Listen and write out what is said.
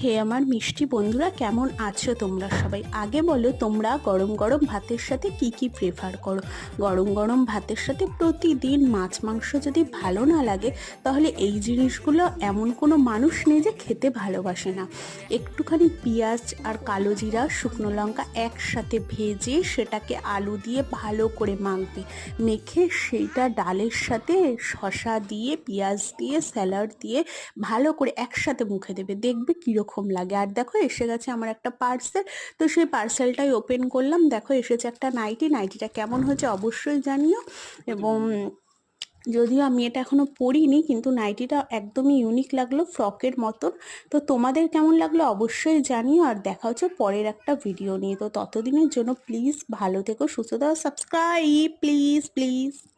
হে আমার মিষ্টি বন্ধুরা, কেমন আছো তোমরা সবাই? আগে বলো, তোমরা গরম গরম ভাতের সাথে কি কি প্রেফার করো? গরম গরম ভাতের সাথে প্রতিদিন মাছ মাংস যদি ভালো না লাগে, তাহলে এই জিনিসগুলো এমন কোনো মানুষ নেই যে খেতে ভালোবাসে না। একটুখানি পেঁয়াজ আর কালো জিরা, শুকনো লঙ্কা একসাথে ভেজে সেটাকে আলু দিয়ে ভালো করে মাখবে। মেখে সেইটা ডালের সাথে শসা দিয়ে, পেঁয়াজ দিয়ে, স্যালাড দিয়ে ভালো করে একসাথে মুখে দেবে, দেখবে কিরকম লাগে। আর দেখো, এসে গেছে আমার একটা পার্সেল। তো সেই পার্সেলটাই ওপেন করলাম। দেখো, এসেছে একটা নাইটি। নাইটিটা কেমন হয়েছে অবশ্যই জানিও। এবং যদিও আমি এটা এখনো পরিনি, কিন্তু নাইটিটা একদমই ইউনিক লাগলো, ফ্রকের মতন। তো তোমাদের কেমন লাগলো অবশ্যই জানিও। আর দেখা হচ্ছে পরের একটা ভিডিও নিয়ে। তো ততদিনের জন্য প্লিজ ভালো থেকো, সুস্থ থাকো, সাবস্ক্রাইব প্লিজ প্লিজ।